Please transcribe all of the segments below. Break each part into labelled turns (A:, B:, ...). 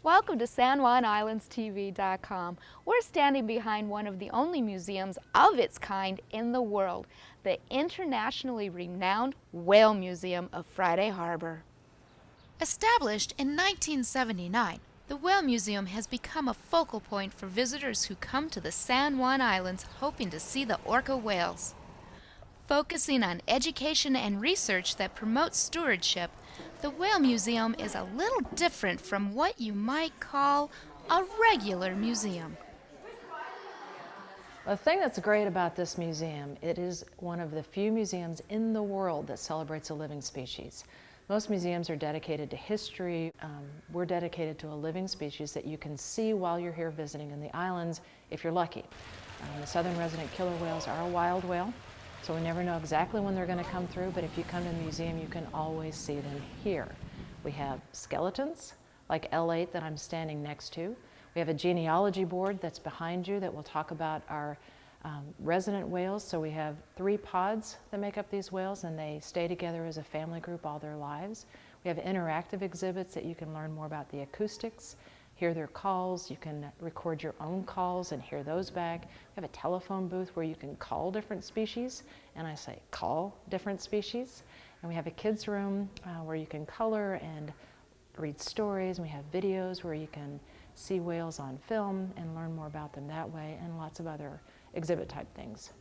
A: Welcome to SanJuanIslandsTV.com. We're standing behind one of the only museums of its kind in the world, the internationally renowned Whale Museum of Friday Harbor. Established in 1979, the Whale Museum has become a focal point for visitors who come to the San Juan Islands hoping to see the orca whales. Focusing on education and research that promotes stewardship, the Whale Museum is a little different from what you might call a regular museum.
B: The thing that's great about this museum, it is one of the few museums in the world that celebrates a living species. Most museums are dedicated to history. We're dedicated to a living species that you can see while you're here visiting in the islands if you're lucky. The southern resident killer whales are a wild whale, so we never know exactly when they're going to come through, but if you come to the museum, you can always see them here. We have skeletons, like L8 that I'm standing next to. We have a genealogy board that's behind you that will talk about our resident whales. So we have 3 pods that make up these whales, and they stay together as a family group all their lives. We have interactive exhibits that you can learn more about the acoustics, hear their calls. You can record your own calls and hear those back. We have a telephone booth where you can call different species, and I say call different species. And we have a kids room where you can color and read stories, and we have videos where you can see whales on film and learn more about them that way, and lots of other exhibit type things.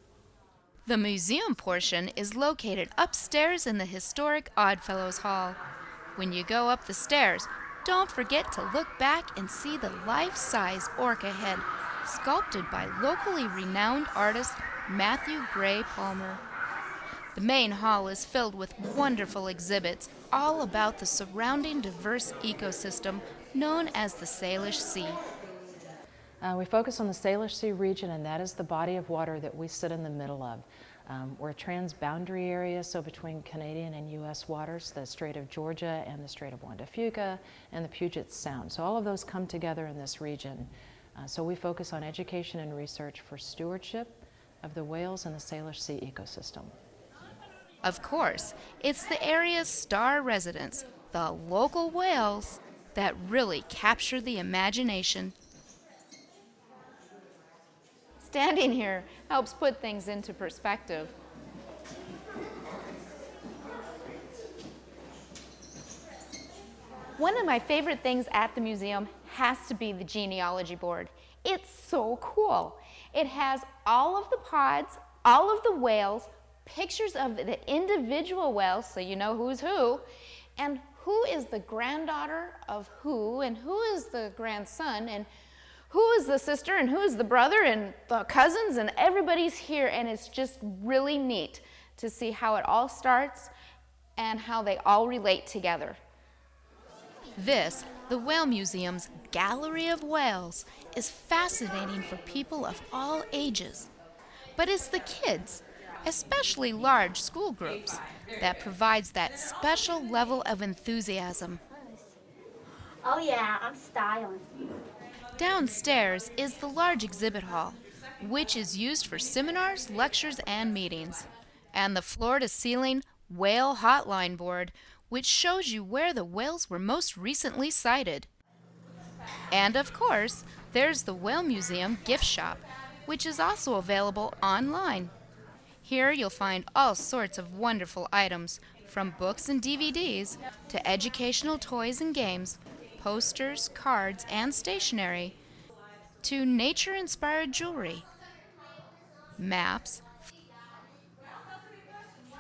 A: The museum portion is located upstairs in the historic Oddfellows Hall. When you go up the stairs, don't forget to look back and see the life-size orca head sculpted by locally renowned artist Matthew Gray Palmer. The main hall is filled with wonderful exhibits all about the surrounding diverse ecosystem known as the Salish Sea.
B: We focus on the Salish Sea region, and that is the body of water that we sit in the middle of. We're a transboundary area, so between Canadian and U.S. waters, the Strait of Georgia and the Strait of Juan de Fuca and the Puget Sound. So all of those come together in this region. So we focus on education and research for stewardship of the whales and the Salish Sea ecosystem.
A: Of course, it's the area's star residents, the local whales, that really capture the imagination. Standing here helps put things into perspective. One of my favorite things at the museum has to be the genealogy board. It's so cool. It has all of the pods, all of the whales, pictures of the individual whales so you know who's who, and who is the granddaughter of who, and who is the grandson, and who is the sister, and who is the brother, and the cousins, and everybody's here, and it's just really neat to see how it all starts and how they all relate together. This, the Whale Museum's Gallery of Whales, is fascinating for people of all ages. But it's the kids, especially large school groups, that provides that special level of enthusiasm.
C: Oh yeah, I'm styling.
A: Downstairs is the large exhibit hall, which is used for seminars, lectures, and meetings, and the floor-to-ceiling whale hotline board, which shows you where the whales were most recently sighted. And of course, there's the Whale Museum gift shop, which is also available online. Here you'll find all sorts of wonderful items, from books and DVDs to educational toys and games, posters, cards, and stationery, to nature-inspired jewelry, maps,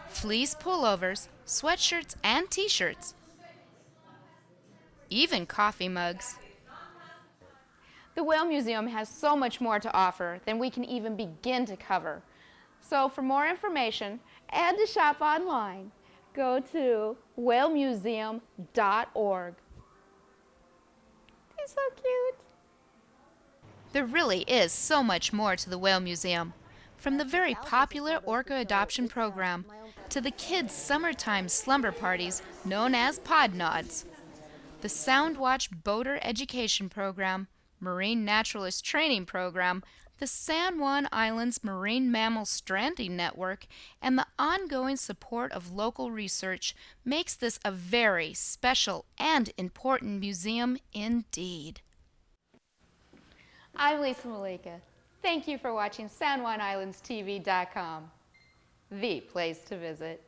A: fleece pullovers, sweatshirts, and t-shirts, even coffee mugs. The Whale Museum has so much more to offer than we can even begin to cover. So for more information and to shop online, go to whalemuseum.org. He's so cute. There really is so much more to the Whale Museum. From the very popular orca adoption program to the kids' summertime slumber parties known as Pod Nods, the Soundwatch Boater Education Program, Marine Naturalist Training Program, the San Juan Islands Marine Mammal Stranding Network, and the ongoing support of local research makes this a very special and important museum indeed. I'm Lisa Malika. Thank you for watching SanJuanIslandsTV.com, the place to visit.